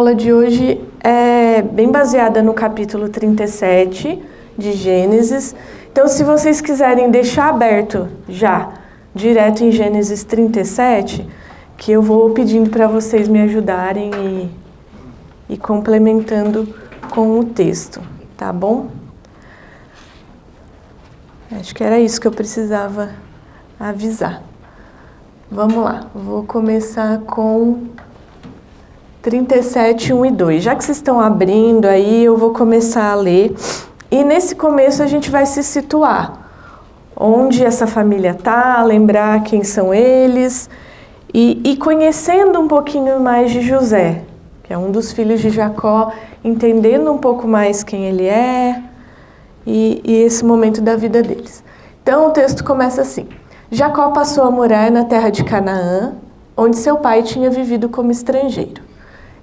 aula de hoje é bem baseada no capítulo 37 de Gênesis. Então, se vocês quiserem deixar aberto já, direto em Gênesis 37, que eu vou pedindo para vocês me ajudarem e complementando com o texto, tá bom? Acho que era isso que eu precisava avisar. Vamos lá, vou começar com 37, 1 e 2. Já que vocês estão abrindo aí, eu vou começar a ler. E nesse começo a gente vai se situar. Onde essa família está, lembrar quem são eles. E conhecendo um pouquinho mais de José, que é um dos filhos de Jacó, entendendo um pouco mais quem ele é e esse momento da vida deles. Então o texto começa assim. Jacó passou a morar na terra de Canaã, onde seu pai tinha vivido como estrangeiro.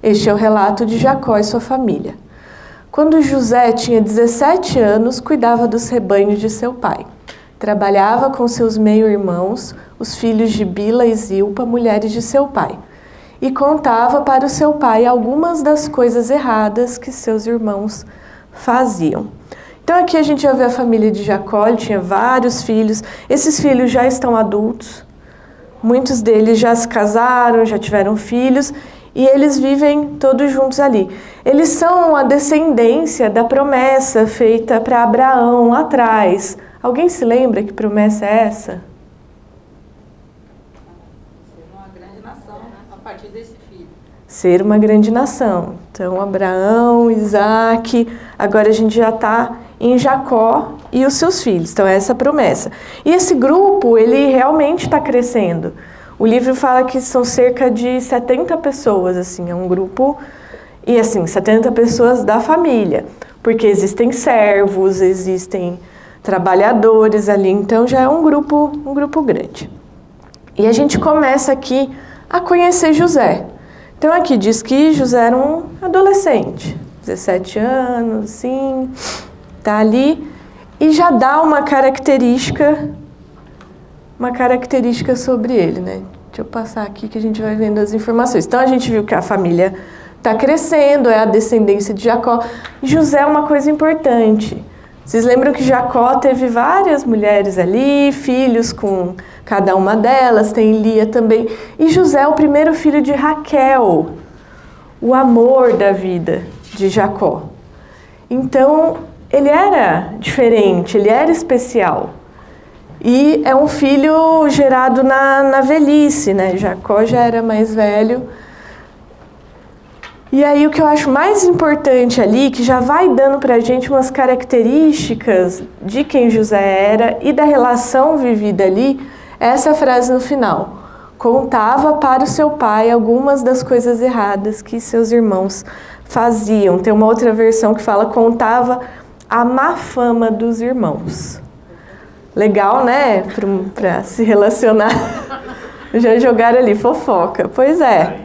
Este é o relato de Jacó e sua família. Quando José tinha 17 anos, cuidava dos rebanhos de seu pai. Trabalhava com seus meio-irmãos, os filhos de Bila e Zilpa, mulheres de seu pai, e contava para o seu pai algumas das coisas erradas que seus irmãos faziam. Então aqui a gente já vê a família de Jacó, ele tinha vários filhos. Esses filhos já estão adultos, muitos deles já se casaram, já tiveram filhos, e eles vivem todos juntos ali. Eles são a descendência da promessa feita para Abraão lá atrás. Alguém se lembra que promessa é essa? Ser uma grande nação, né? A partir desse filho. Ser uma grande nação. Então, Abraão, Isaac, agora a gente já está em Jacó e os seus filhos. Então, essa é a promessa. E esse grupo, ele realmente está crescendo. O livro fala que são cerca de 70 pessoas, assim, é um grupo, e assim, 70 pessoas da família, porque existem servos, existem trabalhadores ali, então já é um grupo grande. E a gente começa aqui a conhecer José. Então aqui diz que José era um adolescente, 17 anos, assim, tá ali, e já dá uma característica sobre ele, né? Deixa eu passar aqui que a gente vai vendo as informações. Então a gente viu que a família está crescendo, é a descendência de Jacó. José é uma coisa importante. Vocês lembram que Jacó teve várias mulheres ali, filhos com cada uma delas, tem Lia também. E José é o primeiro filho de Raquel, o amor da vida de Jacó. Então, ele era diferente, ele era especial. E é um filho gerado na velhice, né? Jacó já era mais velho. E aí o que eu acho mais importante ali, que já vai dando pra gente umas características de quem José era e da relação vivida ali, é essa frase no final. Contava para o seu pai algumas das coisas erradas que seus irmãos faziam. Tem uma outra versão que fala contava a má fama dos irmãos. Legal, né? Para se relacionar. Já jogaram ali, fofoca. Pois é.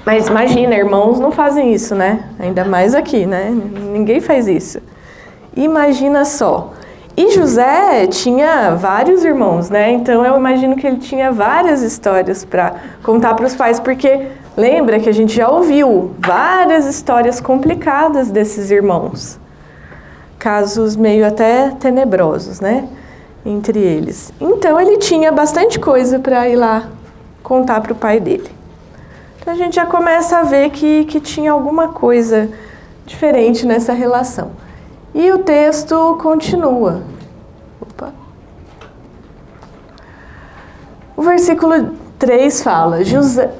Mas imagina, irmãos não fazem isso, né? Ainda mais aqui, né? Ninguém faz isso. Imagina só. E José tinha vários irmãos, né? Então eu imagino que ele tinha várias histórias para contar para os pais, porque lembra que a gente já ouviu várias histórias complicadas desses irmãos. Casos meio até tenebrosos, né? Entre eles. Então ele tinha bastante coisa para ir lá contar para o pai dele. Então a gente já começa a ver que tinha alguma coisa diferente nessa relação. E o texto continua. O versículo 3 fala: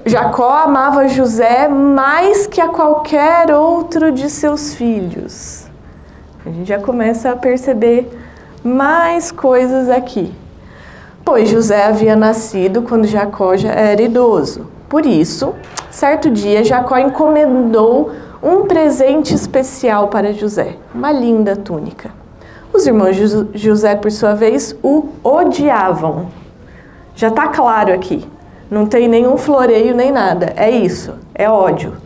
Jacó amava José mais que a qualquer outro de seus filhos. A gente já começa a perceber mais coisas aqui. Pois José havia nascido quando Jacó já era idoso. Por isso, certo dia, Jacó encomendou um presente especial para José, uma linda túnica. Os irmãos de José, por sua vez, o odiavam. Já está claro aqui. Não tem nenhum floreio nem nada. É isso, é ódio.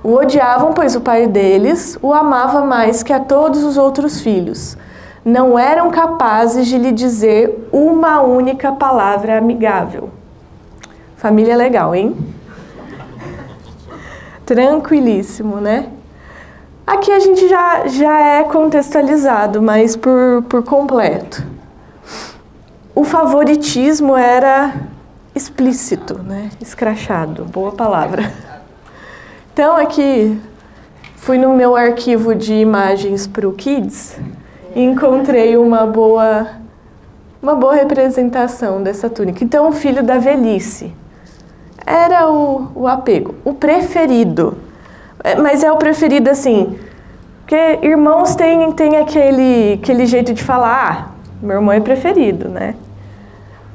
O odiavam, pois o pai deles o amava mais que a todos os outros filhos. Não eram capazes de lhe dizer uma única palavra amigável. Família legal, hein? Tranquilíssimo, né? Aqui a gente já é contextualizado, mas por completo. O favoritismo era explícito, né? Escrachado, boa palavra. Então aqui, fui no meu arquivo de imagens para o Kids e encontrei uma boa representação dessa túnica. Então, o filho da velhice era o apego, o preferido. Mas é o preferido assim, porque irmãos têm aquele jeito de falar, meu irmão é preferido, né?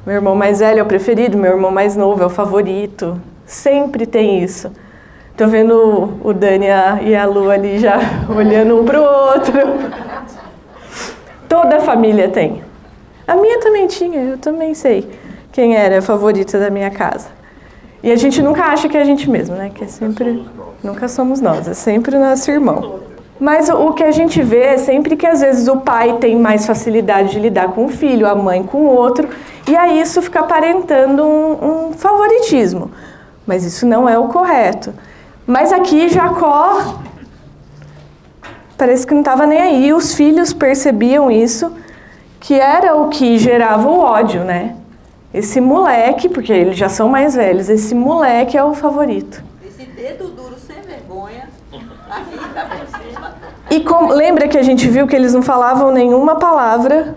Meu irmão mais velho é o preferido, meu irmão mais novo é o favorito. Sempre tem isso. Tô vendo o Dani e a Lu ali já olhando um pro outro. Toda a família tem. A minha também tinha, eu também sei quem era a favorita da minha casa. E a gente nunca acha que é a gente mesmo, né? Que é sempre... Nunca somos nós, é sempre o nosso irmão. Mas o que a gente vê é sempre que às vezes o pai tem mais facilidade de lidar com o filho, a mãe com o outro, e aí isso fica aparentando um favoritismo. Mas isso não é o correto. Mas aqui Jacó parece que não estava nem aí, os filhos percebiam isso, que era o que gerava o ódio, né? Esse moleque, porque eles já são mais velhos, esse moleque é o favorito. Esse dedo duro sem vergonha, aqui tá por cima. E lembra que a gente viu que eles não falavam nenhuma palavra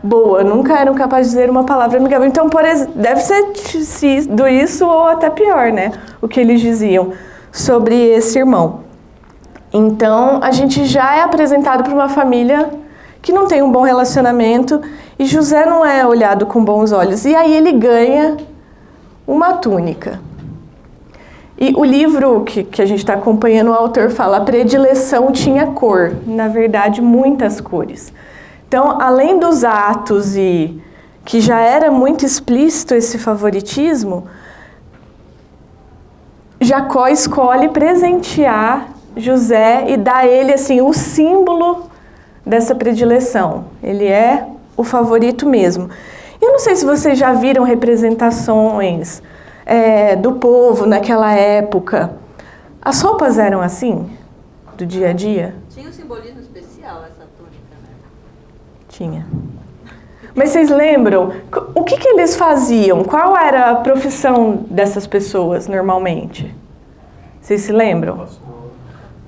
boa, nunca eram capazes de dizer uma palavra amigável. Então, deve ser sido isso ou até pior, né? O que eles diziam sobre esse irmão. Então, a gente já é apresentado para uma família que não tem um bom relacionamento e José não é olhado com bons olhos. E aí ele ganha uma túnica. E o livro que a gente está acompanhando, o autor fala, a predileção tinha cor, na verdade, muitas cores. Então, além dos atos e que já era muito explícito esse favoritismo, Jacó escolhe presentear José e dar a ele assim, o símbolo dessa predileção. Ele é o favorito mesmo. Eu não sei se vocês já viram representações do povo naquela época. As roupas eram assim, do dia a dia? Tinha um simbolismo especial essa túnica, né? Tinha. Mas vocês lembram? O que eles faziam? Qual era a profissão dessas pessoas, normalmente? Vocês se lembram?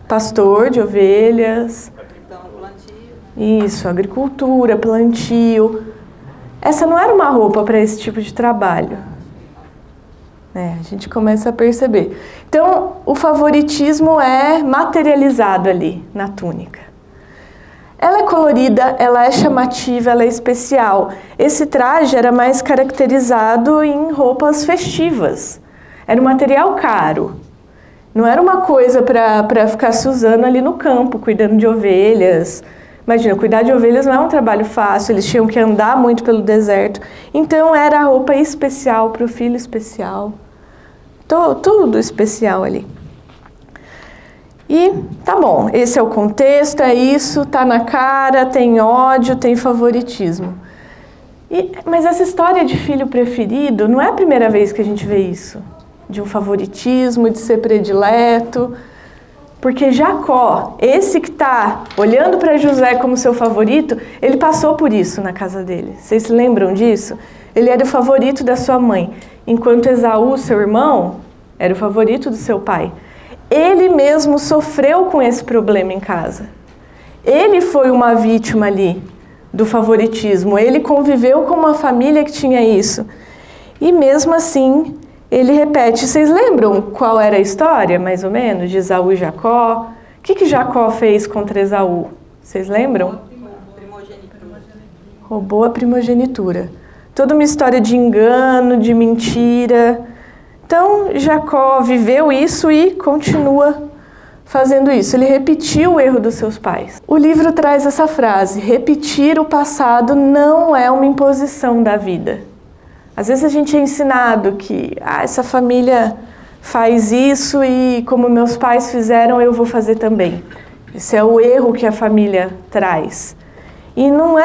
Pastor de ovelhas. Então, plantio. Isso, agricultura, plantio. Essa não era uma roupa para esse tipo de trabalho. A gente começa a perceber. Então, o favoritismo é materializado ali na túnica. Ela é colorida, ela é chamativa, ela é especial. Esse traje era mais caracterizado em roupas festivas. Era um material caro. Não era uma coisa para ficar se usando ali no campo, cuidando de ovelhas. Imagina, cuidar de ovelhas não é um trabalho fácil, eles tinham que andar muito pelo deserto. Então era a roupa especial para o filho especial. Tudo especial ali. E tá bom, esse é o contexto, é isso, tá na cara, tem ódio, tem favoritismo. Mas essa história de filho preferido não é a primeira vez que a gente vê isso. De um favoritismo, de ser predileto. Porque Jacó, esse que está olhando para José como seu favorito, ele passou por isso na casa dele. Vocês se lembram disso? Ele era o favorito da sua mãe, enquanto Esaú, seu irmão, era o favorito do seu pai. Ele mesmo sofreu com esse problema em casa. Ele foi uma vítima ali do favoritismo. Ele conviveu com uma família que tinha isso. E mesmo assim, ele repete. Vocês lembram qual era a história, mais ou menos, de Esaú e Jacó? O que Jacó fez contra Esaú? Vocês lembram? Primogenitura. Roubou a primogenitura. Toda uma história de engano, de mentira. Então, Jacó viveu isso e continua fazendo isso. Ele repetiu o erro dos seus pais. O livro traz essa frase: repetir o passado não é uma imposição da vida. Às vezes a gente é ensinado que essa família faz isso e como meus pais fizeram, eu vou fazer também. Esse é o erro que a família traz. E não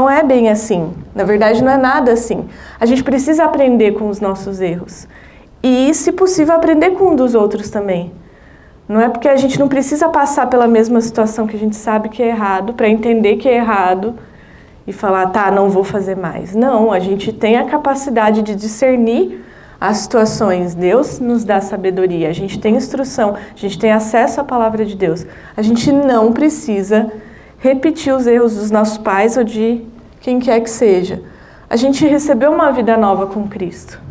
é bem assim. Na verdade, não é nada assim. A gente precisa aprender com os nossos erros. E, se possível, aprender com um dos outros também. Não é porque a gente não precisa passar pela mesma situação que a gente sabe que é errado, para entender que é errado e falar, tá, não vou fazer mais. Não, a gente tem a capacidade de discernir as situações. Deus nos dá sabedoria, a gente tem instrução, a gente tem acesso à palavra de Deus. A gente não precisa repetir os erros dos nossos pais ou de quem quer que seja. A gente recebeu uma vida nova com Cristo.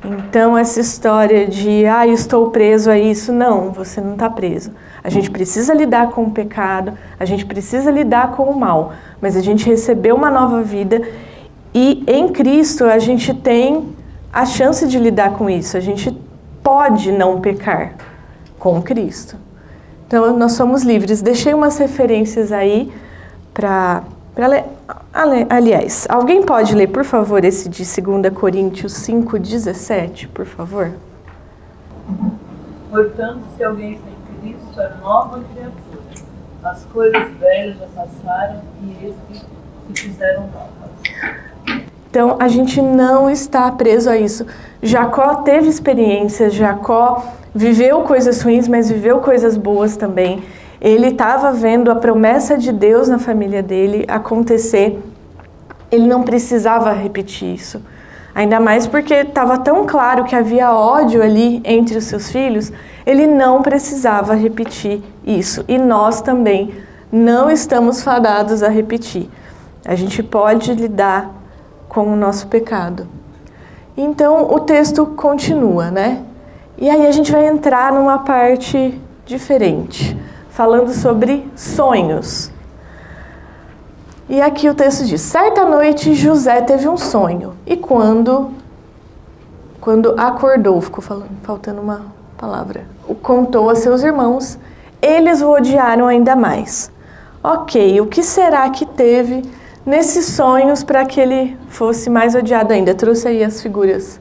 Então, essa história de, estou preso a isso, não, você não está preso. A gente precisa lidar com o pecado, a gente precisa lidar com o mal, mas a gente recebeu uma nova vida e em Cristo a gente tem a chance de lidar com isso. A gente pode não pecar com Cristo. Então, nós somos livres. Deixei umas referências aí para ler. Aliás, alguém pode ler, por favor, esse de 2 Coríntios 5:17, por favor? Portanto, se alguém está em Cristo, é nova criatura. As coisas velhas já passaram e eis que se fizeram novas. Então, a gente não está preso a isso. Jacó teve experiências, Jacó viveu coisas ruins, mas viveu coisas boas também. Ele estava vendo a promessa de Deus na família dele acontecer. Ele não precisava repetir isso. Ainda mais porque estava tão claro que havia ódio ali entre os seus filhos, ele não precisava repetir isso. E nós também não estamos fadados a repetir. A gente pode lidar com o nosso pecado. Então, o texto continua, né? E aí a gente vai entrar numa parte diferente, falando sobre sonhos. E aqui o texto diz, certa noite José teve um sonho, e quando acordou, ficou faltando uma palavra, contou a seus irmãos, eles o odiaram ainda mais. Ok, o que será que teve nesses sonhos para que ele fosse mais odiado ainda? Trouxe aí as figuras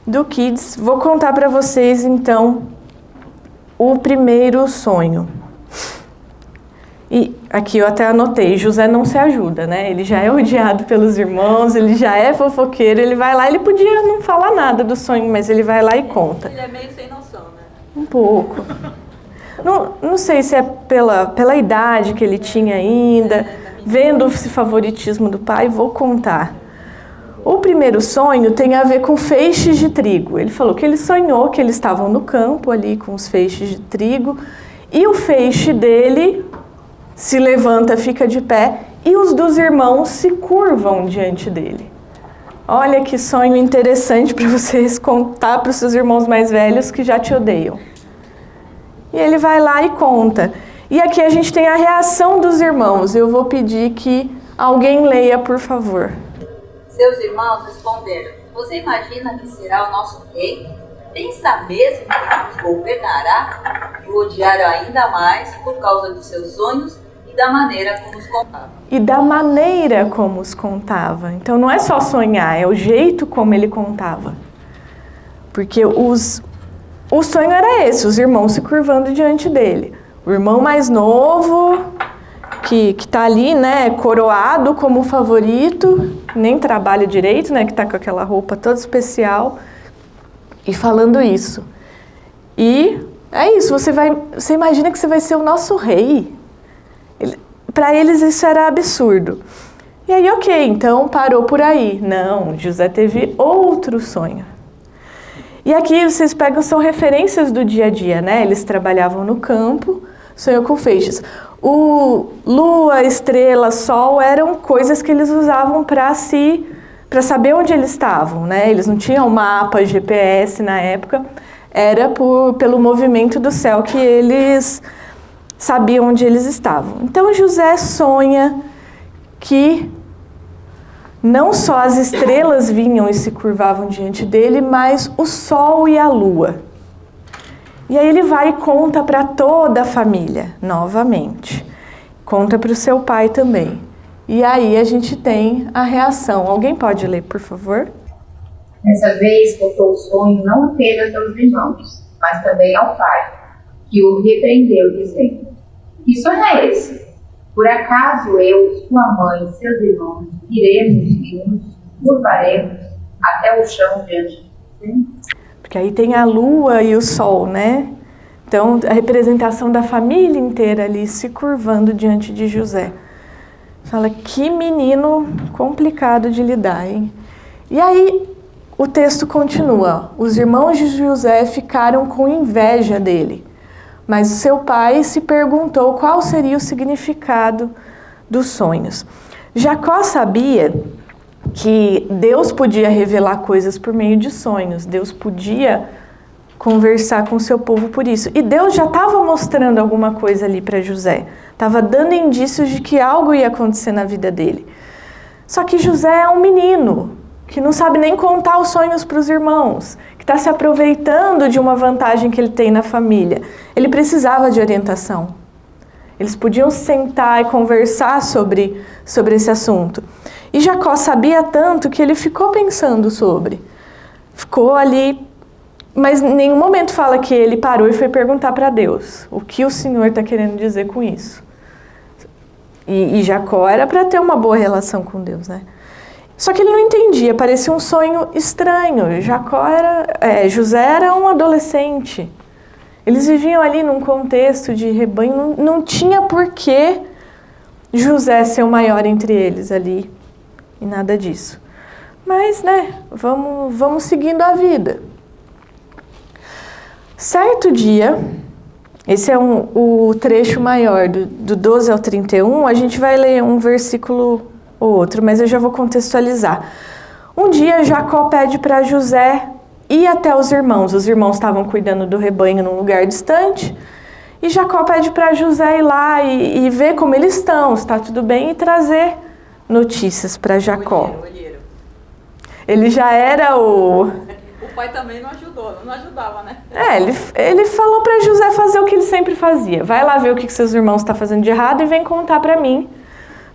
do Kids. Vou contar para vocês, então, o primeiro sonho. E aqui eu até anotei, José não se ajuda, né? Ele já é odiado pelos irmãos, ele já é fofoqueiro, ele vai lá, ele podia não falar nada do sonho, mas ele vai lá e conta. Ele é meio sem noção, né? Um pouco. Não sei se é pela idade que ele tinha ainda, vendo esse favoritismo do pai, vou contar. O primeiro sonho tem a ver com feixes de trigo. Ele falou que ele sonhou que eles estavam no campo ali com os feixes de trigo e o feixe dele se levanta, fica de pé e os dos irmãos se curvam diante dele. Olha que sonho interessante para vocês contar para os seus irmãos mais velhos que já te odeiam. E ele vai lá e conta. E aqui a gente tem a reação dos irmãos. Eu vou pedir que alguém leia, por favor. Seus irmãos responderam, você imagina que será o nosso rei? Pensa mesmo que nos governará? E o odiaram ainda mais por causa dos seus sonhos e da maneira como os contava. E da maneira como os contava. Então não é só sonhar, é o jeito como ele contava. Porque o sonho era esse, os irmãos se curvando diante dele. O irmão mais novo, que está ali, né, coroado como favorito, nem trabalha direito, né, que está com aquela roupa toda especial, e falando isso. E é isso, você imagina que você vai ser o nosso rei. Para eles isso era absurdo. E aí, ok, então parou por aí. Não, José teve outro sonho. E aqui vocês pegam, são referências do dia a dia, né? Eles trabalhavam no campo, sonhou com feixes. O lua, estrela, sol eram coisas que eles usavam para saber onde eles estavam, né? Eles não tinham mapa, GPS na época, era pelo movimento do céu que eles sabiam onde eles estavam. Então José sonha que não só as estrelas vinham e se curvavam diante dele, mas o sol e a lua. E aí ele vai e conta para toda a família, novamente. Conta para o seu pai também. E aí a gente tem a reação. Alguém pode ler, por favor? Dessa vez contou o sonho não apenas aos irmãos, mas também ao pai, que o repreendeu, dizendo, que sonho é esse? Por acaso eu, sua mãe e seus irmãos iremos e nos curvaremos até o chão diante de você? Porque aí tem a lua e o sol, né? Então, a representação da família inteira ali se curvando diante de José. Fala, que menino complicado de lidar, hein? E aí, o texto continua. Os irmãos de José ficaram com inveja dele, mas seu pai se perguntou qual seria o significado dos sonhos. Jacó sabia que Deus podia revelar coisas por meio de sonhos. Deus podia conversar com o seu povo por isso. E Deus já estava mostrando alguma coisa ali para José. Estava dando indícios de que algo ia acontecer na vida dele. Só que José é um menino que não sabe nem contar os sonhos para os irmãos, que está se aproveitando de uma vantagem que ele tem na família. Ele precisava de orientação. Eles podiam sentar e conversar sobre esse assunto. E Jacó sabia tanto que ele ficou pensando sobre. Ficou ali, mas em nenhum momento fala que ele parou e foi perguntar para Deus o que o Senhor está querendo dizer com isso. E Jacó era para ter uma boa relação com Deus, né? Só que ele não entendia, parecia um sonho estranho. José era um adolescente. Eles viviam ali num contexto de rebanho, não tinha por que José ser o maior entre eles ali, e nada disso. Mas, né, vamos seguindo a vida. Certo dia, esse é o trecho maior, do 12 ao 31, a gente vai ler um versículo ou outro, mas eu já vou contextualizar. Um dia, Jacó pede para José ir até os irmãos estavam cuidando do rebanho num lugar distante, e Jacó pede para José ir lá e ver como eles estão, se está tudo bem, e trazer notícias para Jacó. Olheiro. Ele já era O pai também não ajudava, né? Ele falou para José fazer o que ele sempre fazia. Vai lá ver o que seus irmãos estão fazendo de errado e vem contar para mim,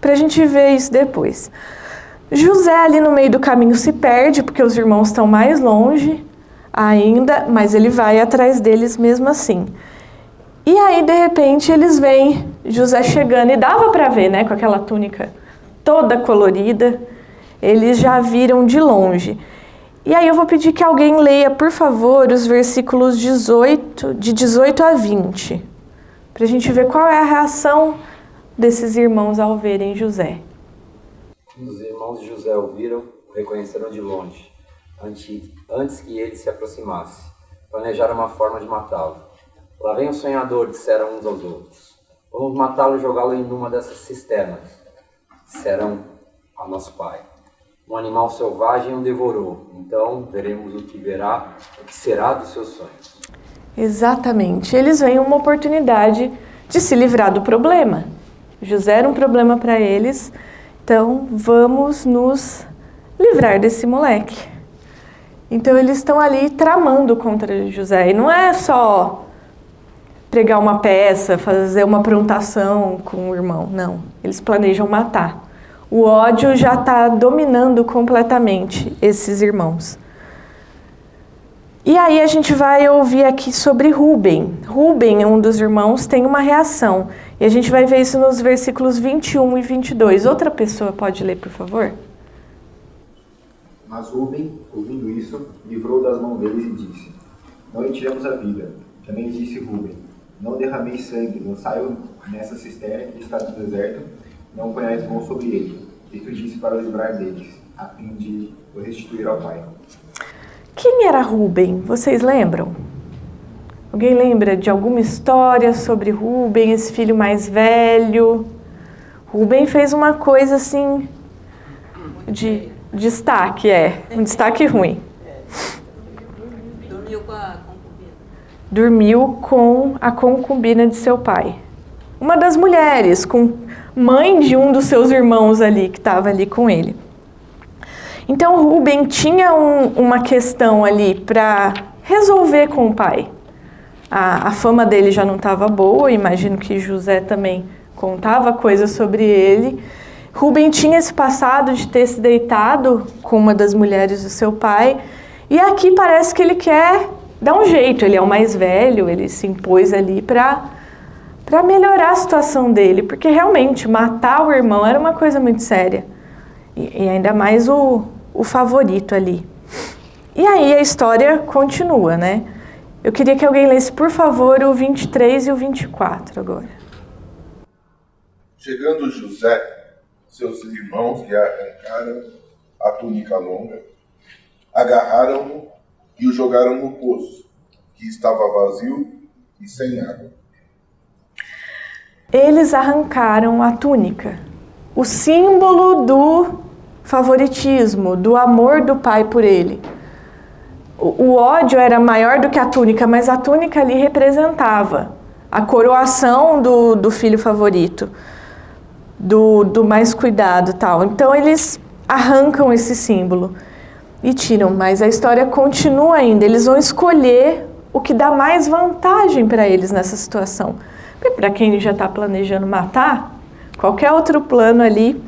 para a gente ver isso depois. José ali no meio do caminho se perde, porque os irmãos estão mais longe ainda, mas ele vai atrás deles mesmo assim. E aí, de repente, eles veem José chegando, e dava para ver, né, com aquela túnica toda colorida, eles já viram de longe. E aí eu vou pedir que alguém leia, por favor, os versículos de 18 a 20, para a gente ver qual é a reação desses irmãos ao verem José. Os irmãos de José o viram, o reconheceram de longe, antes que ele se aproximasse. Planejaram uma forma de matá-lo. Lá vem o sonhador, disseram uns aos outros. Vamos matá-lo e jogá-lo em uma dessas cisternas, disseram ao nosso pai. Um animal selvagem o devorou, então veremos o que será dos seus sonhos. Exatamente, eles veem uma oportunidade de se livrar do problema. José era um problema para eles, então vamos nos livrar desse moleque. Então eles estão ali tramando contra José, e não é só pregar uma peça, fazer uma aprontação com o irmão, não, eles planejam matar. O ódio já está dominando completamente esses irmãos. E aí a gente vai ouvir aqui sobre Rúben. Rúben, um dos irmãos, tem uma reação. E a gente vai ver isso nos versículos 21 e 22. Outra pessoa pode ler, por favor? Mas Rúben, ouvindo isso, livrou das mãos deles e disse: Não lhe tiramos a vida. Também disse Rúben: Não derramei sangue, não saiam nessa cisterna que está no deserto, não ponhais mão sobre ele. Isto disse para o livrar deles, a fim de o restituir ao pai. Quem era Rúben? Vocês lembram? Alguém lembra de alguma história sobre Rúben, esse filho mais velho? Rúben fez uma coisa assim de destaque, um destaque ruim. Dormiu com a concubina. Dormiu com a concubina de seu pai. Uma das mulheres, mãe de um dos seus irmãos ali, que estava ali com ele. Então Rúben tinha uma questão ali para resolver com o pai. A fama dele já não estava boa, imagino que José também contava coisas sobre ele. Rúben tinha esse passado de ter se deitado com uma das mulheres do seu pai, e aqui parece que ele quer dar um jeito, ele é o mais velho, ele se impôs ali para melhorar a situação dele, porque realmente matar o irmão era uma coisa muito séria, e ainda mais o favorito ali. E aí a história continua, né? Eu queria que alguém lesse, por favor, o 23 e o 24 agora. Chegando José, seus irmãos lhe arrancaram a túnica longa, agarraram-no e o jogaram no poço, que estava vazio e sem água. Eles arrancaram a túnica, o símbolo do favoritismo, do amor do pai por ele. O ódio era maior do que a túnica, mas a túnica ali representava a coroação do filho favorito, do mais cuidado e tal. Então eles arrancam esse símbolo e tiram, mas a história continua ainda. Eles vão escolher o que dá mais vantagem para eles nessa situação. Para quem já está planejando matar, qualquer outro plano ali.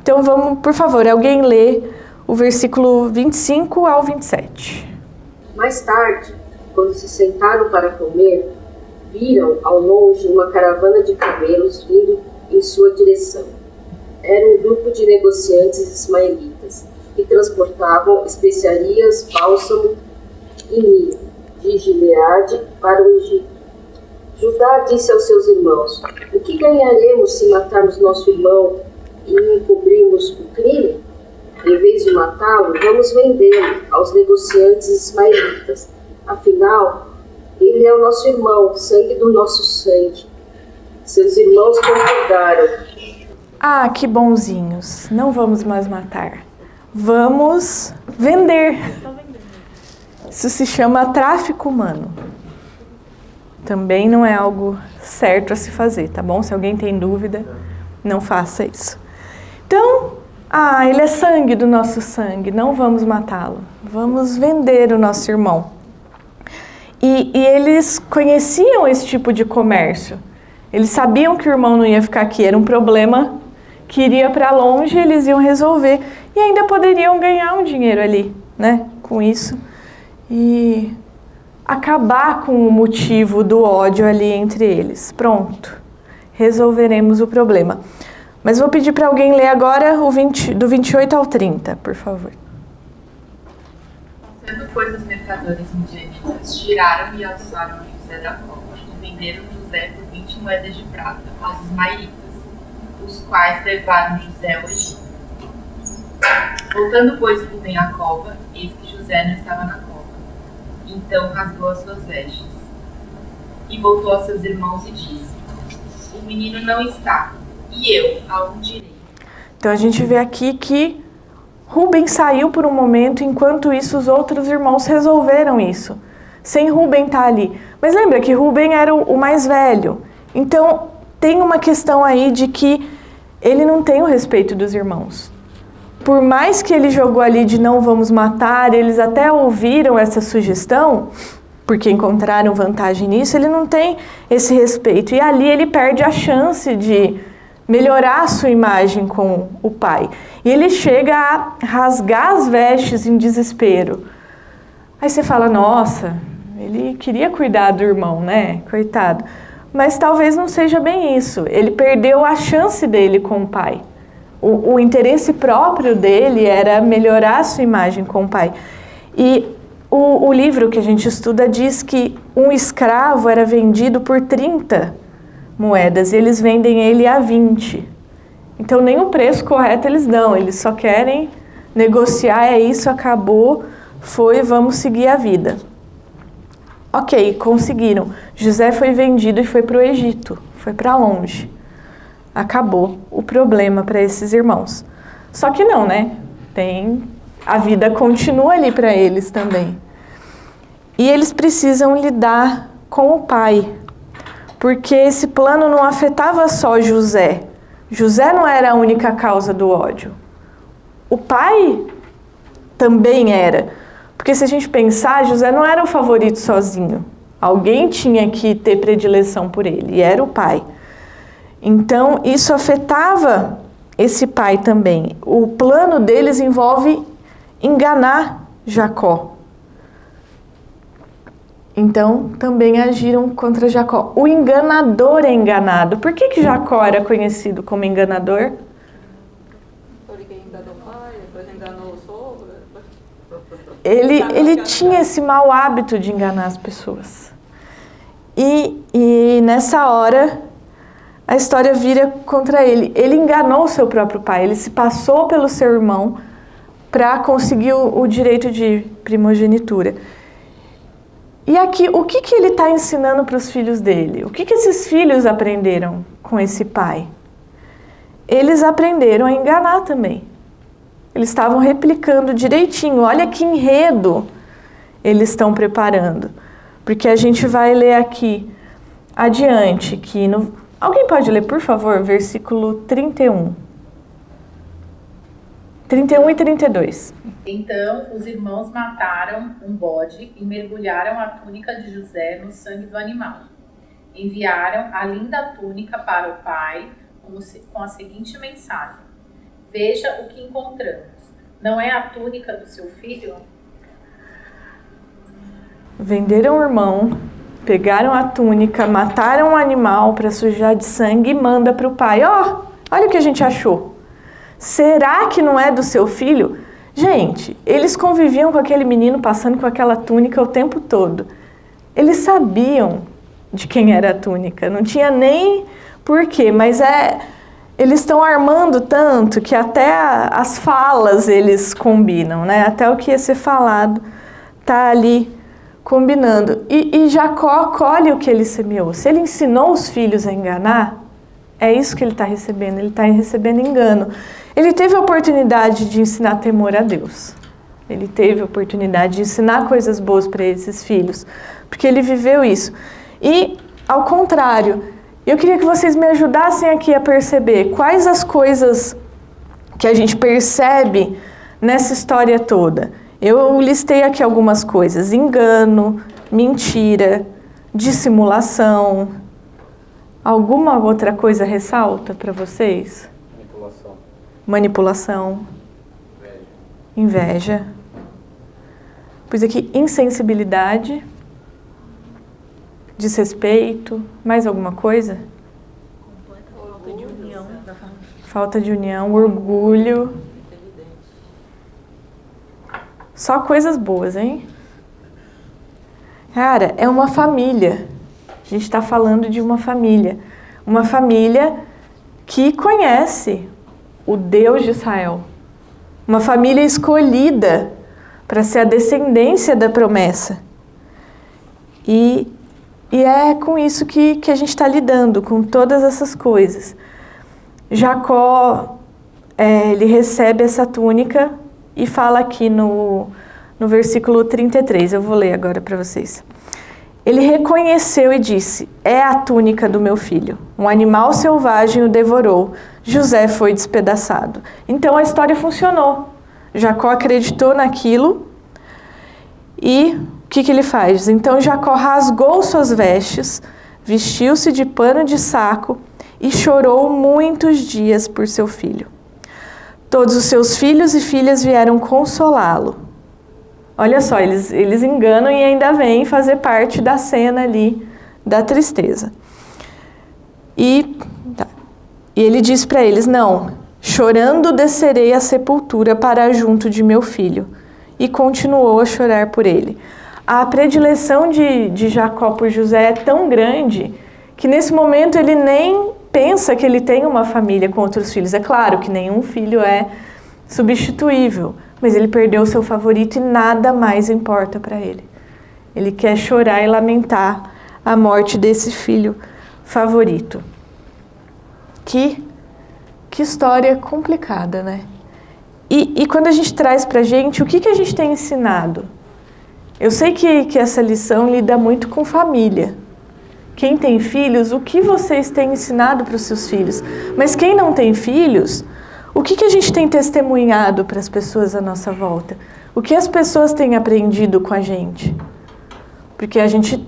Então vamos, por favor, alguém lê o versículo 25 ao 27. Mais tarde, quando se sentaram para comer, viram ao longe uma caravana de camelos vindo em sua direção. Era um grupo de negociantes ismaelitas que transportavam especiarias, bálsamo e mirra de Gileade para o Egito. Judá disse aos seus irmãos: o que ganharemos se matarmos nosso irmão e encobrirmos o crime? Em vez de matá-lo, vamos vendê-lo aos negociantes ismaelitas. Afinal, ele é o nosso irmão, sangue do nosso sangue. Seus irmãos concordaram. Ah, que bonzinhos. Não vamos mais matar. Vamos vender. Isso se chama tráfico humano. Também não é algo certo a se fazer, tá bom? Se alguém tem dúvida, não faça isso. Então, ele é sangue do nosso sangue, não vamos matá-lo. Vamos vender o nosso irmão. E eles conheciam esse tipo de comércio. Eles sabiam que o irmão não ia ficar aqui, era um problema que iria para longe, eles iam resolver. E ainda poderiam ganhar um dinheiro ali, né, com isso. E acabar com o motivo do ódio ali entre eles. Pronto, resolveremos o problema. Mas vou pedir para alguém ler agora do 28 ao 30, por favor. Sendo, pois, os mercadores midianitas, tiraram e alçaram José da cova e venderam José por 20 moedas de prata aos ismaelitas, os quais levaram José ao Egito. Voltando, pois, Rubem à cova, eis que José não estava na cova. Então rasgou as suas vestes. E voltou a seus irmãos e disse: o menino não está, e eu aonde irei? Então a gente vê aqui que Rubem saiu por um momento, enquanto isso os outros irmãos resolveram isso, sem Rubem estar ali. Mas lembra que Rubem era o mais velho, então tem uma questão aí de que ele não tem o respeito dos irmãos. Por mais que ele jogou ali de não vamos matar, eles até ouviram essa sugestão, porque encontraram vantagem nisso, ele não tem esse respeito. E ali ele perde a chance de melhorar a sua imagem com o pai. E ele chega a rasgar as vestes em desespero. Aí você fala, nossa, ele queria cuidar do irmão, né? Coitado. Mas talvez não seja bem isso. Ele perdeu a chance dele com o pai. O interesse próprio dele era melhorar a sua imagem com o pai. E o livro que a gente estuda diz que um escravo era vendido por 30 moedas e eles vendem ele a 20. Então nem o preço correto eles dão, eles só querem negociar, é isso, acabou, foi, vamos seguir a vida. Ok, conseguiram. José foi vendido e foi para o Egito, foi para longe. Acabou o problema para esses irmãos. Só que não, né? A vida continua ali para eles também. E eles precisam lidar com o pai, porque esse plano não afetava só José. José não era a única causa do ódio. O pai também era. Porque se a gente pensar, José não era o favorito sozinho. Alguém tinha que ter predileção por ele, e era o pai. Então, isso afetava esse pai também. O plano deles envolve enganar Jacó. Então, também agiram contra Jacó. O enganador é enganado. Por que Jacó era conhecido como enganador? Porque enganou o pai, depois enganou o sogro. Ele tinha esse mau hábito de enganar as pessoas. E nessa hora, a história vira contra ele. Ele enganou o seu próprio pai, ele se passou pelo seu irmão para conseguir o direito de primogenitura. E aqui, o que ele está ensinando para os filhos dele? O que esses filhos aprenderam com esse pai? Eles aprenderam a enganar também. Eles estavam replicando direitinho. Olha que enredo eles estão preparando. Porque a gente vai ler aqui adiante, que alguém pode ler, por favor, versículo 31. 31 e 32. Então os irmãos mataram um bode e mergulharam a túnica de José no sangue do animal. Enviaram a linda túnica para o pai com a seguinte mensagem: veja o que encontramos. Não é a túnica do seu filho? Venderam o irmão, pegaram a túnica, mataram o animal para sujar de sangue e manda para o pai. Olha o que a gente achou. Será que não é do seu filho? Gente, eles conviviam com aquele menino passando com aquela túnica o tempo todo. Eles sabiam de quem era a túnica, não tinha nem porquê, mas eles estão armando tanto que até as falas eles combinam, né? Até o que ia ser falado tá ali combinando. E Jacó colhe o que ele semeou. Se ele ensinou os filhos a enganar, é isso que ele está recebendo. Ele está recebendo engano. Ele teve a oportunidade de ensinar temor a Deus. Ele teve a oportunidade de ensinar coisas boas para esses filhos, porque ele viveu isso. E, ao contrário, eu queria que vocês me ajudassem aqui a perceber quais as coisas que a gente percebe nessa história toda. Eu listei aqui algumas coisas: engano, mentira, dissimulação. Alguma outra coisa ressalta para vocês? Manipulação. Inveja. Pus aqui insensibilidade, desrespeito. Mais alguma coisa? Falta de união. Falta de união, orgulho. Só coisas boas, hein? Cara, é uma família. A gente está falando de uma família. Uma família que conhece o Deus de Israel. Uma família escolhida para ser a descendência da promessa. E é com isso que a gente está lidando, com todas essas coisas. Jacó, ele recebe essa túnica e fala aqui no versículo 33, eu vou ler agora para vocês. Ele reconheceu e disse: é a túnica do meu filho. Um animal selvagem o devorou. José foi despedaçado. Então a história funcionou. Jacó acreditou naquilo e o que ele faz? Então Jacó rasgou suas vestes, vestiu-se de pano de saco e chorou muitos dias por seu filho. Todos os seus filhos e filhas vieram consolá-lo. Olha só, eles enganam e ainda vêm fazer parte da cena ali da tristeza. E ele diz para eles: não, chorando descerei à sepultura para junto de meu filho. E continuou a chorar por ele. A predileção de Jacó por José é tão grande que nesse momento ele nem pensa que ele tem uma família com outros filhos. É claro que nenhum filho é substituível, mas ele perdeu o seu favorito e nada mais importa para ele. Ele quer chorar e lamentar a morte desse filho favorito. Que história complicada, né? E quando a gente traz pra gente, o que a gente tem ensinado? Eu sei que essa lição lida muito com família. Quem tem filhos, o que vocês têm ensinado para os seus filhos? Mas quem não tem filhos, o que a gente tem testemunhado para as pessoas à nossa volta? O que as pessoas têm aprendido com a gente? Porque a gente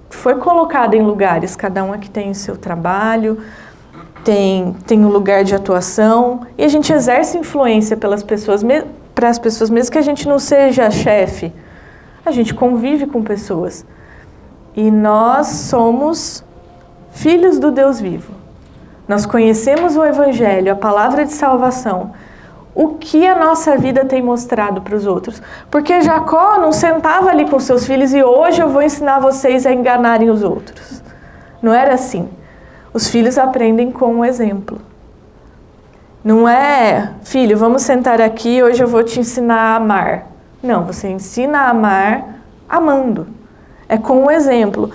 foi colocado em lugares, cada um aqui tem o seu trabalho, tem um lugar de atuação, e a gente exerce influência para as pessoas, mesmo que a gente não seja chefe, a gente convive com pessoas. E nós somos filhos do Deus vivo. Nós conhecemos o Evangelho, a palavra de salvação. o que a nossa vida tem mostrado para os outros. Porque Jacó não sentava ali com seus filhos e hoje eu vou ensinar vocês a enganarem os outros. Não era assim. Os filhos aprendem com o exemplo. Não é, filho, vamos sentar aqui, hoje eu vou te ensinar a amar. Não, você ensina a amar amando. É com o exemplo.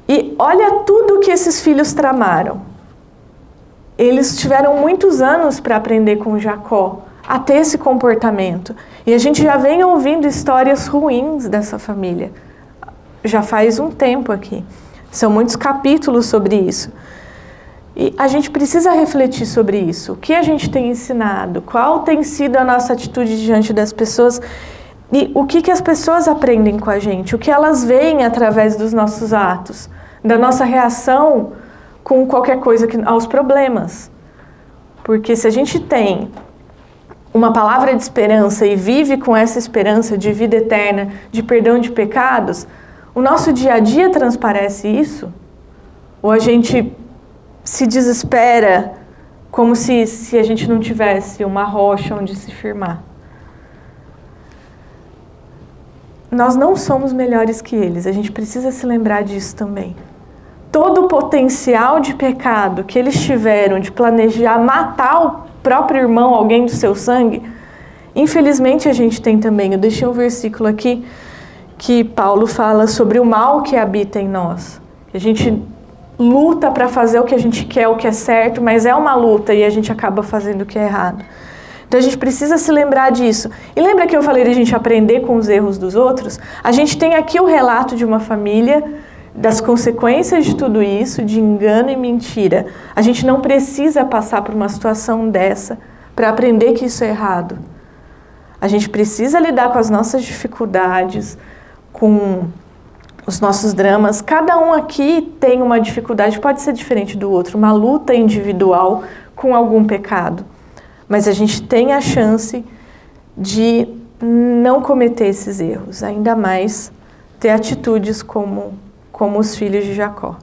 E olha tudo que esses filhos tramaram. Eles tiveram muitos anos para aprender com Jacó a ter esse comportamento. E a gente já vem ouvindo histórias ruins dessa família. Já faz um tempo aqui. São muitos capítulos sobre isso. E a gente precisa refletir sobre isso. O que a gente tem ensinado? Qual tem sido a nossa atitude diante das pessoas? E o que as pessoas aprendem com a gente? O que elas veem através dos nossos atos? Da nossa reação com qualquer coisa aos problemas. Porque se a gente tem uma palavra de esperança e vive com essa esperança de vida eterna, de perdão de pecados, o nosso dia a dia transparece isso? Ou a gente se desespera como se a gente não tivesse uma rocha onde se firmar? Nós não somos melhores que eles, a gente precisa se lembrar disso também. Todo o potencial de pecado que eles tiveram de planejar matar o próprio irmão, alguém do seu sangue, infelizmente a gente tem também. Eu deixei um versículo aqui que Paulo fala sobre o mal que habita em nós. A gente luta para fazer o que a gente quer, o que é certo, mas é uma luta e a gente acaba fazendo o que é errado. Então a gente precisa se lembrar disso. E lembra que eu falei de a gente aprender com os erros dos outros? A gente tem aqui o relato de uma família, das consequências de tudo isso, de engano e mentira. A gente não precisa passar por uma situação dessa para aprender que isso é errado. A gente precisa lidar com as nossas dificuldades, com os nossos dramas. Cada um aqui tem uma dificuldade, pode ser diferente do outro, uma luta individual com algum pecado. Mas a gente tem a chance de não cometer esses erros, ainda mais ter atitudes como os filhos de Jacó.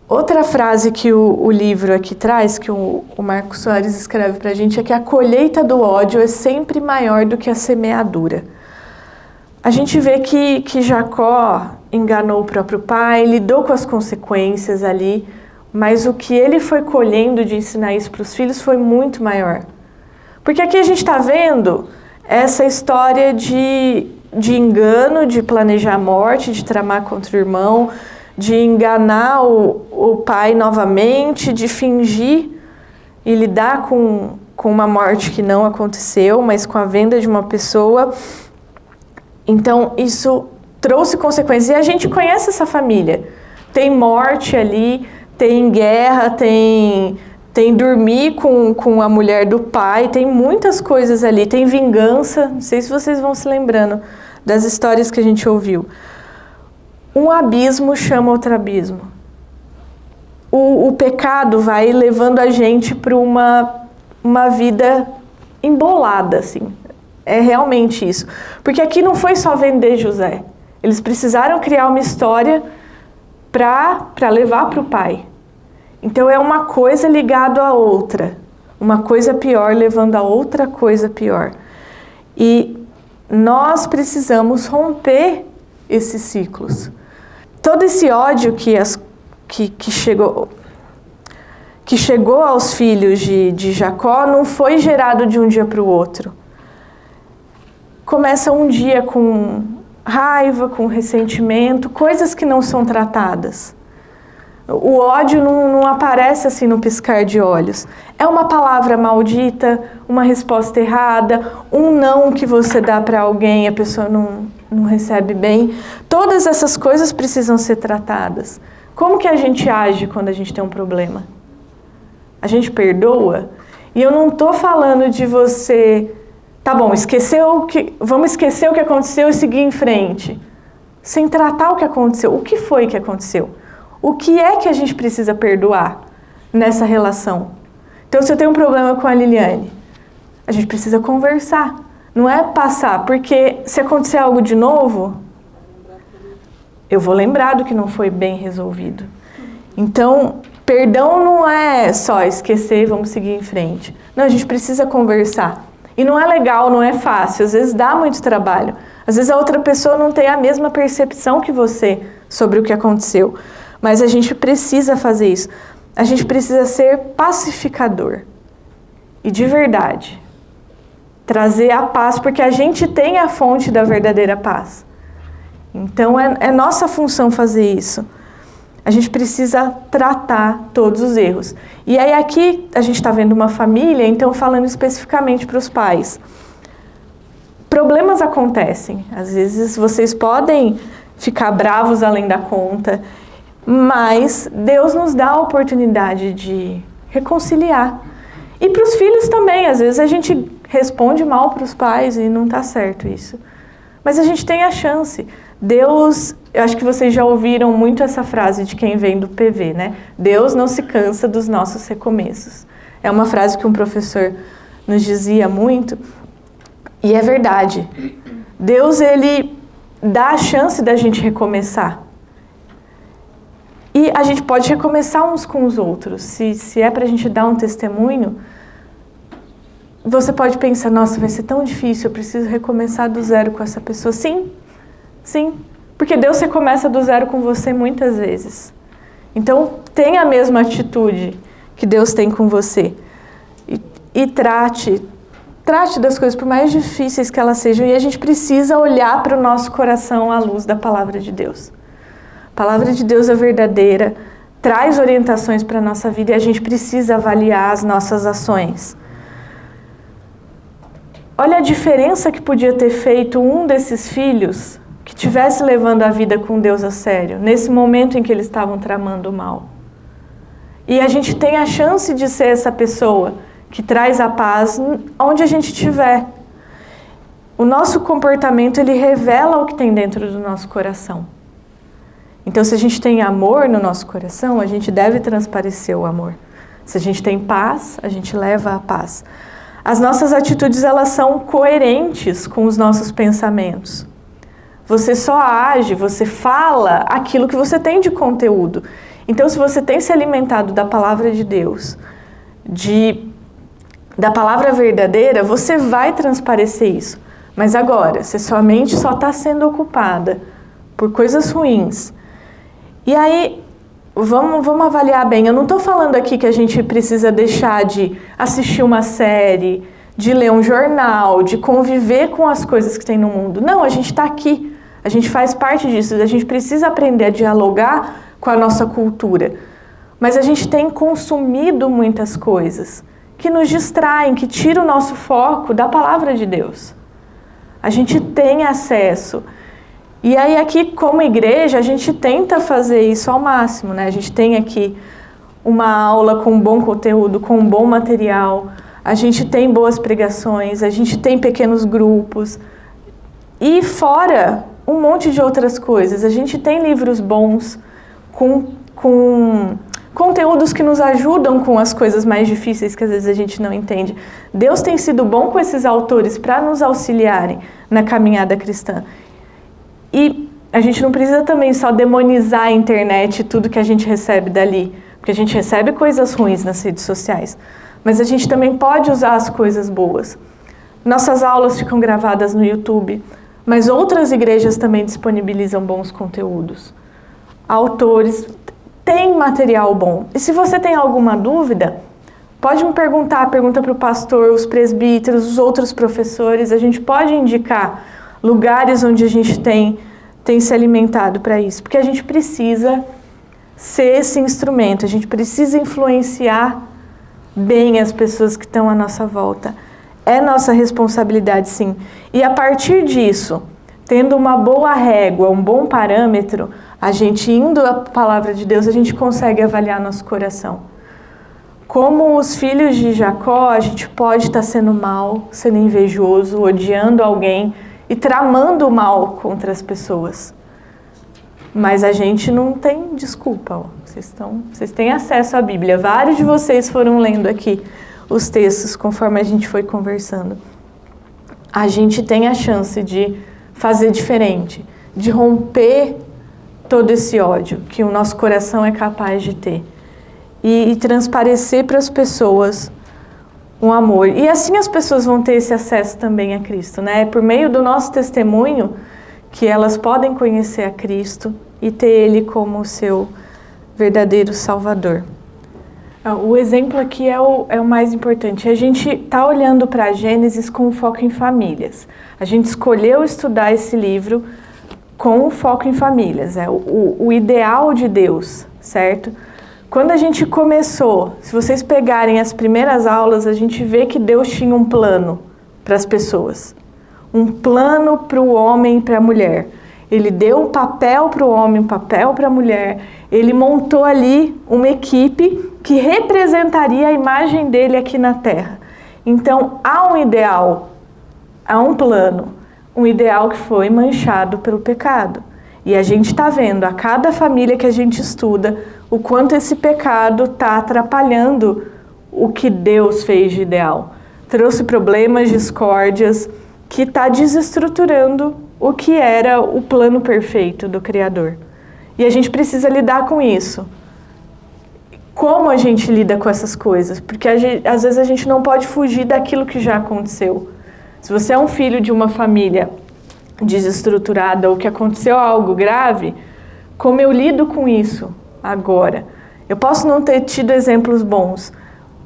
Outra frase que o livro aqui traz, que o Marcos Soares escreve para a gente, é que a colheita do ódio é sempre maior do que a semeadura. A gente vê que Jacó enganou o próprio pai, lidou com as consequências ali, mas o que ele foi colhendo de ensinar isso para os filhos foi muito maior. Porque aqui a gente está vendo essa história de engano, de planejar a morte, de tramar contra o irmão, de enganar o pai novamente, de fingir e lidar com uma morte que não aconteceu, mas com a venda de uma pessoa. Então, isso trouxe consequências. E a gente conhece essa família. Tem morte ali, tem guerra, tem dormir com a mulher do pai, tem muitas coisas ali, tem vingança. Não sei se vocês vão se lembrando das histórias que a gente ouviu. Um abismo chama outro abismo. O pecado vai levando a gente para uma vida embolada, assim. É realmente isso. Porque aqui não foi só vender José. Eles precisaram criar uma história para levar para o pai. Então é uma coisa ligada à outra. Uma coisa pior levando a outra coisa pior. E nós precisamos romper esses ciclos. Todo esse ódio que chegou aos filhos de Jacó não foi gerado de um dia para o outro. Começa um dia com raiva, com ressentimento, coisas que não são tratadas. O ódio não aparece assim no piscar de olhos. É uma palavra maldita, uma resposta errada, um não que você dá para alguém e a pessoa não recebe bem. Todas essas coisas precisam ser tratadas. Como que a gente age quando a gente tem um problema? A gente perdoa? E eu não estou falando de você... Tá bom, vamos esquecer o que aconteceu e seguir em frente. Sem tratar o que aconteceu. O que foi que aconteceu? O que é que a gente precisa perdoar nessa relação? Então, se eu tenho um problema com a Liliane, a gente precisa conversar. Não é passar, porque se acontecer algo de novo, eu vou lembrar do que não foi bem resolvido. Então, Perdão não é só esquecer e vamos seguir em frente. Não, a gente precisa conversar. E não é legal, não é fácil, às vezes dá muito trabalho. Às vezes a outra pessoa não tem a mesma percepção que você sobre o que aconteceu. Mas a gente precisa fazer isso. A gente precisa ser pacificador. E de verdade. Trazer a paz, porque a gente tem a fonte da verdadeira paz. Então é nossa função fazer isso. A gente precisa tratar todos os erros. E aí aqui a gente está vendo uma família, então falando especificamente para os pais. Problemas acontecem. Às vezes vocês podem ficar bravos além da conta, mas Deus nos dá a oportunidade de reconciliar. E para os filhos também, às vezes a gente responde mal para os pais e não está certo isso. Mas a gente tem a chance. Deus, eu acho que vocês já ouviram muito essa frase de quem vem do PV, né? Deus não se cansa dos nossos recomeços. É uma frase que um professor nos dizia muito, e é verdade. Deus, ele dá a chance da gente recomeçar. E a gente pode recomeçar uns com os outros. Se é para a gente dar um testemunho, você pode pensar, nossa, vai ser tão difícil, eu preciso recomeçar do zero com essa pessoa. Sim, sim, porque Deus recomeça do zero com você muitas vezes. Então, tenha a mesma atitude que Deus tem com você. E trate das coisas, por mais difíceis que elas sejam, e a gente precisa olhar para o nosso coração à luz da palavra de Deus. A palavra de Deus é verdadeira, traz orientações para a nossa vida e a gente precisa avaliar as nossas ações. Olha a diferença que podia ter feito um desses filhos que estivesse levando a vida com Deus a sério, nesse momento em que eles estavam tramando o mal. E a gente tem a chance de ser essa pessoa que traz a paz onde a gente estiver. O nosso comportamento, ele revela o que tem dentro do nosso coração. Então, se a gente tem amor no nosso coração, a gente deve transparecer o amor. Se a gente tem paz, a gente leva a paz. As nossas atitudes, elas são coerentes com os nossos pensamentos. Você só age, você fala aquilo que você tem de conteúdo. Então, se você tem se alimentado da palavra de Deus, da palavra verdadeira, você vai transparecer isso. Mas agora, se sua mente só está sendo ocupada por coisas ruins, e aí, vamos avaliar bem. Eu não estou falando aqui que a gente precisa deixar de assistir uma série, de ler um jornal, de conviver com as coisas que tem no mundo. Não, a gente está aqui. A gente faz parte disso. A gente precisa aprender a dialogar com a nossa cultura. Mas a gente tem consumido muitas coisas que nos distraem, que tiram o nosso foco da palavra de Deus. A gente tem acesso. E aí aqui, como igreja, a gente tenta fazer isso ao máximo, né? A gente tem aqui uma aula com bom conteúdo, com bom material, a gente tem boas pregações, a gente tem pequenos grupos. E fora, um monte de outras coisas. A gente tem livros bons, com conteúdos que nos ajudam com as coisas mais difíceis que às vezes a gente não entende. Deus tem sido bom com esses autores para nos auxiliarem na caminhada cristã. E a gente não precisa também só demonizar a internet e tudo que a gente recebe dali, porque a gente recebe coisas ruins nas redes sociais, mas a gente também pode usar as coisas boas. Nossas aulas ficam gravadas no YouTube, mas outras igrejas também disponibilizam bons conteúdos. Autores, tem material bom. E se você tem alguma dúvida, pode me perguntar, pergunta para o pastor, os presbíteros, os outros professores, a gente pode indicar lugares onde a gente tem se alimentado para isso, porque a gente precisa ser esse instrumento, a gente precisa influenciar bem as pessoas que estão à nossa volta. É nossa responsabilidade, sim. E a partir disso, tendo uma boa régua, um bom parâmetro, a gente indo à palavra de Deus, a gente consegue avaliar nosso coração. Como os filhos de Jacó, a gente pode estar sendo mal, sendo invejoso, odiando alguém e tramando mal contra as pessoas. Mas a gente não tem desculpa. Vocês têm acesso à Bíblia. Vários de vocês foram lendo aqui os textos conforme a gente foi conversando. A gente tem a chance de fazer diferente, de romper todo esse ódio que o nosso coração é capaz de ter. e transparecer para as pessoas um amor. E assim as pessoas vão ter esse acesso também a Cristo, né? Por meio do nosso testemunho que elas podem conhecer a Cristo e ter Ele como o seu verdadeiro Salvador. O exemplo aqui é o mais importante. A gente está olhando para Gênesis com foco em famílias. A gente escolheu estudar esse livro com foco em famílias. É o ideal de Deus, certo? Quando a gente começou, se vocês pegarem as primeiras aulas, a gente vê que Deus tinha um plano para as pessoas. Um plano para o homem e para a mulher. Ele deu um papel para o homem, um papel para a mulher. Ele montou ali uma equipe que representaria a imagem dele aqui na Terra. Então, há um ideal, há um plano. Um ideal que foi manchado pelo pecado. E a gente está vendo, a cada família que a gente estuda, o quanto esse pecado está atrapalhando o que Deus fez de ideal. Trouxe problemas, discórdias, que está desestruturando o que era o plano perfeito do Criador. E a gente precisa lidar com isso. Como a gente lida com essas coisas? Porque às vezes a gente não pode fugir daquilo que já aconteceu. Se você é um filho de uma família desestruturada ou que aconteceu algo grave, como eu lido com isso agora? Eu posso não ter tido exemplos bons,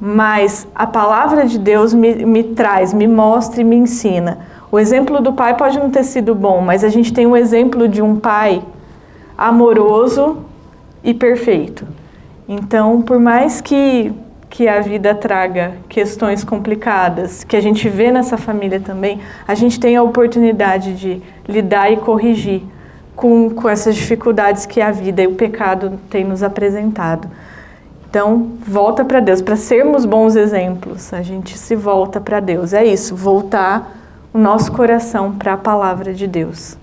mas a palavra de Deus me traz, me mostra e me ensina. O exemplo do pai pode não ter sido bom, mas a gente tem um exemplo de um pai amoroso e perfeito. Então, por mais que a vida traga questões complicadas, que a gente vê nessa família também, a gente tem a oportunidade de lidar e corrigir com essas dificuldades que a vida e o pecado têm nos apresentado. Então, volta para Deus. Para sermos bons exemplos, a gente se volta para Deus. É isso, voltar o nosso coração para a palavra de Deus.